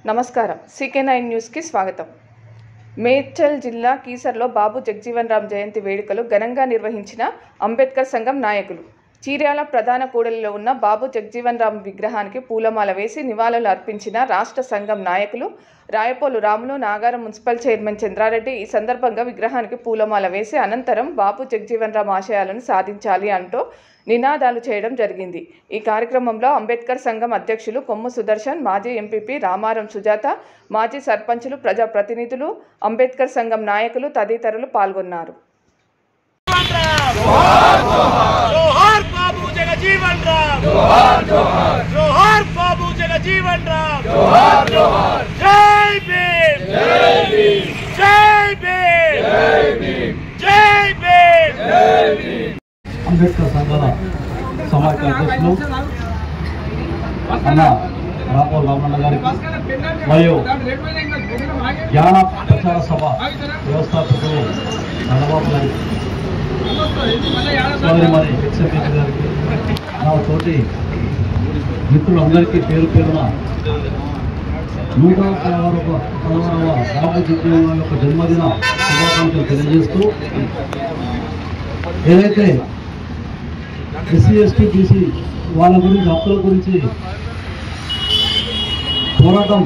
నమస్కారం CK9 news కి స్వాగతం। మేడ్చల్ జిల్లా కీసర్లో బాబు జగజీవన్ రామ్ జయంతి వేడుకలు ఘనంగా నిర్వహించిన అంబేద్కర్ సంఘం నాయకులు చీర్యాల ప్రధాన కూడలిలో ఉన్న బాబు జగజీవన్ రామ్ విగ్రహానికి పూలమాల వేసి నివాళులు అర్పించిన రాష్ట్ర సంఘం నాయకులు రాయపోలు రాములు నాగారం మున్సిపల్ చైర్మన్ చంద్రారెడ్డి ఈ సందర్భంగా విగ్రహానికి పూలమాల వేసి అనంతరం బాబు జగజీవన్ రామ్ ఆశయాలను సాధించాలి అంటూ నినాదాలు చేయడం జరిగింది। ఈ కార్యక్రమంలో అంబేద్కర్ సంఘం అధ్యక్షులు కొమ్ము సుదర్శన్, మాజీ ఎంపీపీ రామారం సుజాత, మాజీ సర్పంచులు, ప్రజాప్రతినిధులు, అంబేద్కర్ సంఘం నాయకులు తదితరులు పాల్గొన్నారు। అంబేద్కర్ సంఘాల సమాఖ్య అధ్యక్షులు అన్న రాపోలు రామన్న గారికి మరియు జ్ఞాన ప్రచార సభ వ్యవస్థాపకులు నల్లబాబు గారికి మరి ఎక్స్ఎంపీ గారికి నా తోటి మిత్రులందరికీ పేరు పేరున 116వ బాబు జగజీవన్ రామ్ యొక్క జన్మదిన శుభాకాంక్షలు తెలియజేస్తూ ఏదైతే SC ST BC వాళ్ళ గురించి హక్కుల గురించి పోరాటం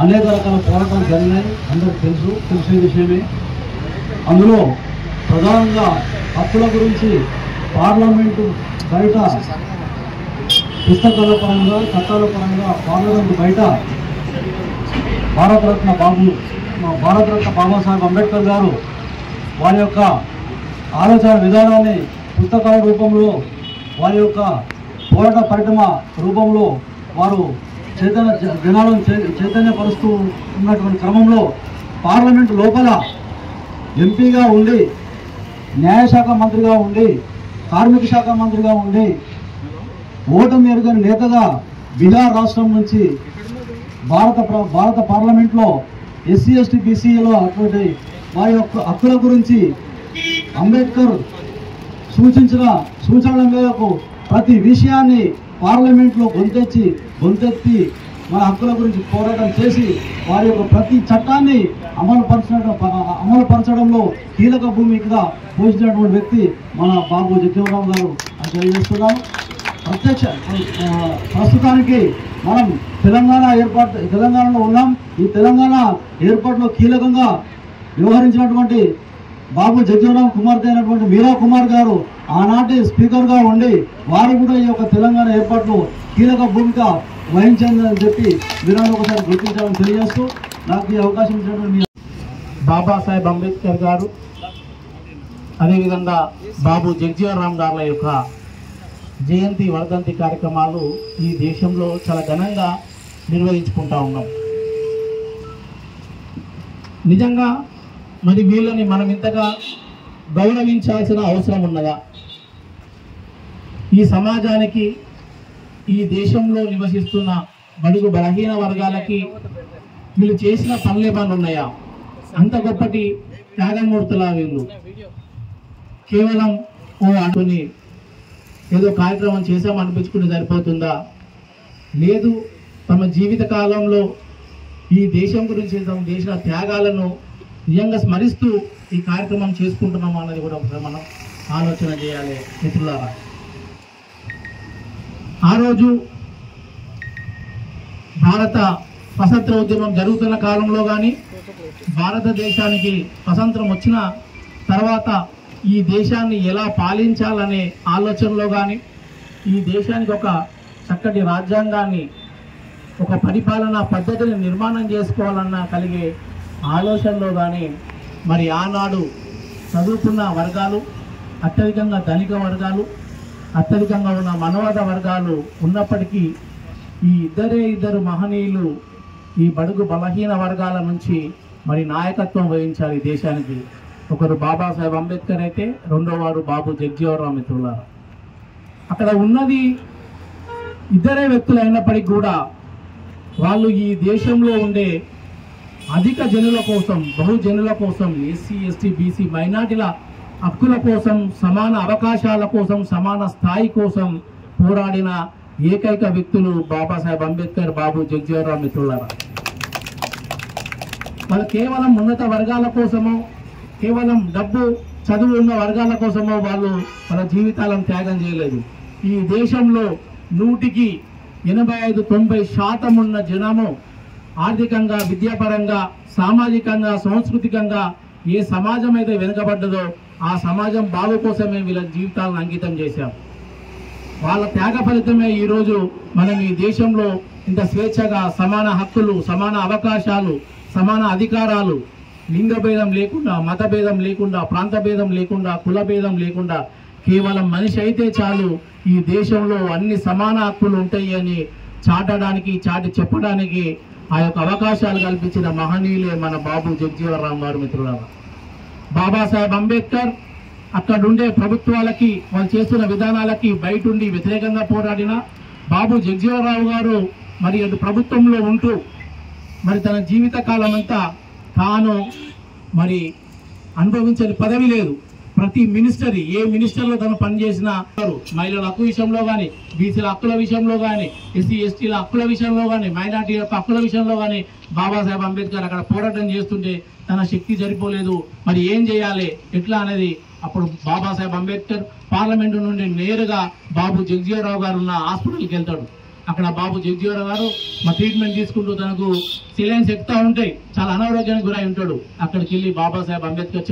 అనేక రకాల పోరాటాలు జరిగినాయి, అందరికి తెలిసే విషయమే। అందులో ప్రధానంగా హక్కుల గురించి పార్లమెంటు బయట పుస్తకాల పరంగా చట్టాల పరంగా పార్లమెంటు బయట భారతరత్న బాబాసాహెబ్ అంబేద్కర్ గారు వారి యొక్క ఆలోచన విధానాన్ని పుస్తకాల రూపంలో వారి యొక్క పోరాట పరిశ్రమ రూపంలో వారు జనాలను చైతన్యపరుస్తూ ఉన్నటువంటి క్రమంలో పార్లమెంటు లోపల ఎంపీగా ఉండి, న్యాయశాఖ మంత్రిగా ఉండి, కార్మిక శాఖ మంత్రిగా ఉండి, ఓటమి ఎరుగని నేతగా బీహార్ రాష్ట్రం నుంచి భారత పార్లమెంట్లో SC ST BCలో అటువంటి వారి యొక్క హక్కుల గురించి అంబేద్కర్ సూచించిన సూచనల మేరకు ప్రతి విషయాన్ని పార్లమెంట్లో గొంతెత్తి మన హక్కుల గురించి పోరాటం చేసి వారి యొక్క ప్రతి చట్టాన్ని అమలు పరచడంలో కీలక భూమికగా పోషించినటువంటి వ్యక్తి మన బాబు జగజీవన్ రామ్ గారు అని తెలియజేస్తున్నాం। ప్రస్తుతానికి మనం తెలంగాణలో ఉన్నాం। ఈ తెలంగాణ ఏర్పాటులో కీలకంగా వ్యవహరించినటువంటి బాబు జగజీవన్ రామ్ కుమార్తె అయినటువంటి మీరా కుమార్ గారు ఆనాటి స్పీకర్గా ఉండి వారు కూడా ఈ యొక్క తెలంగాణ ఏర్పాటులో కీలక భూమిక వహించిందని చెప్పి మీరాను ఒకసారి గుర్తించాలని తెలియజేస్తూ నాకు ఈ అవకాశం ఇచ్చినటువంటి బాబాసాహెబ్ అంబేద్కర్ గారు అదేవిధంగా బాబు జగజీవన్ రామ్ గారుల యొక్క జయంతి వర్ధంతి కార్యక్రమాలు ఈ దేశంలో చాలా ఘనంగా నిర్వహించుకుంటా ఉన్నాం। నిజంగా మరి వీళ్ళని మనం ఇంతగా గౌరవించాల్సిన అవసరం ఉన్నదా? ఈ సమాజానికి, ఈ దేశంలో నివసిస్తున్న బడుగు బలహీన వర్గాలకి వీళ్ళు చేసిన పనులేమన్నా ఉన్నాయా? అంత గొప్పటి త్యాగమూర్తులా వీళ్ళు కేవలం అనుకుని ఏదో కార్యక్రమం చేసామనిపించుకుని సరిపోతుందా? లేదు, తమ జీవిత కాలంలో ఈ దేశం గురించి తమ చేసిన త్యాగాలను నిజంగా స్మరిస్తూ ఈ కార్యక్రమం చేసుకుంటున్నాం అన్నది కూడా మనం ఆలోచన చేయాలి మిత్రులారా। ఆ రోజు భారత స్వతంత్ర ఉద్యమం జరుగుతున్న కాలంలో కానీ, భారతదేశానికి స్వతంత్రం వచ్చిన తర్వాత ఈ దేశాన్ని ఎలా పాలించాలనే ఆలోచనలో కానీ, ఈ దేశానికి ఒక చక్కటి రాజ్యాంగాన్ని, ఒక పరిపాలనా పద్ధతిని నిర్మాణం చేసుకోవాలన్న కలిగే ఆలోచనలో కానీ మరి ఆనాడు చదువుకున్న వర్గాలు, అత్యధికంగా ధనిక వర్గాలు, అత్యధికంగా ఉన్న మనవాద వర్గాలు ఉన్నప్పటికీ ఈ ఇద్దరు మహనీయులు ఈ బడుగు బలహీన వర్గాల నుంచి మరి నాయకత్వం వహించాలి దేశానికి। ఒకరు బాబాసాహెబ్ అంబేద్కర్ అయితే రెండో వారు బాబు జగజీవన్ రామ్ మిత్రులారా। అక్కడ ఉన్నది ఇద్దరే వ్యక్తులు అయినప్పటికీ కూడా వాళ్ళు ఈ దేశంలో ఉండే అధిక జనుల కోసం, బహుజనుల కోసం, SC ST BC మైనార్టీల హక్కుల కోసం, సమాన అవకాశాల కోసం, సమాన స్థాయి కోసం పోరాడిన ఏకైక వ్యక్తులు బాబాసాహెబ్ అంబేద్కర్, బాబు జగజీవన్ రామ్ మిత్రులారా. వాళ్ళు కేవలం ఉన్నత వర్గాల కోసమో, కేవలం డబ్బు చదువు ఉన్న వర్గాల కోసమో వాళ్ళు వాళ్ళ జీవితాలను త్యాగం చేయలేదు. ఈ దేశంలో 100కి 85-90% ఉన్న జనము ఆర్థికంగా, విద్యాపరంగా, సామాజికంగా, సాంస్కృతికంగా ఏ సమాజం అయితే వెనుకబడ్డదో ఆ సమాజం బాగు కోసమే వీళ్ళ జీవితాలను అంకితం చేశారు. వాళ్ళ త్యాగ ఫలితమే ఈరోజు మనం ఈ దేశంలో ఇంత స్వేచ్ఛగా సమాన హక్కులు, సమాన అవకాశాలు, సమాన అధికారాలు, లింగ భేదం లేకుండా, మత భేదం లేకుండా, ప్రాంత భేదం లేకుండా, కుల భేదం లేకుండా కేవలం మనిషి అయితే చాలు ఈ దేశంలో అన్ని సమాన హక్కులు ఉంటాయి అని చాటి చెప్పడానికి ఆ యొక్క అవకాశాలు కల్పించిన మహనీయులే మన బాబు జగజీవన్ రామ్ గారు మిత్రులారా. బాబాసాహెబ్ అంబేద్కర్ అక్కడుండే ప్రభుత్వాలకి, వాళ్ళు చేస్తున్న విధానాలకి బయటుండి వ్యతిరేకంగా పోరాడిన బాబు జగజీవన్ రావు గారు మరి అటు ప్రభుత్వంలో ఉంటూ మరి తన జీవిత కాలం అంతా తాను మరి అనుభవించని పదవి లేదు. ప్రతి మినిస్టర్, ఏ మినిస్టర్లో తను పనిచేసిన మహిళల హక్కు విషయంలో కానీ, బీసీల హక్కుల విషయంలో కానీ, ఎస్సీ ఎస్టీల హక్కుల విషయంలో కానీ, మైనార్టీ యొక్క హక్కుల విషయంలో కానీ బాబాసాహెబ్ అంబేద్కర్ అక్కడ పోరాటం చేస్తుంటే తన శక్తి సరిపోలేదు. మరి ఏం చేయాలి, ఎట్లా అనేది అప్పుడు బాబాసాహెబ్ అంబేద్కర్ పార్లమెంటు నుండి నేరుగా బాబు జగజీవన్ రావు గారు ఉన్న హాస్పిటల్కి వెళ్తాడు. అక్కడ బాబు జగజీవన్ రావు గారు మా ట్రీట్మెంట్ తీసుకుంటూ తనకు సిలైన్స్ ఎక్కుతా ఉంటాయి, చాలా అనారోగ్యానికి గురై ఉంటాడు. అక్కడికి వెళ్ళి బాబాసాహెబ్ అంబేద్కర్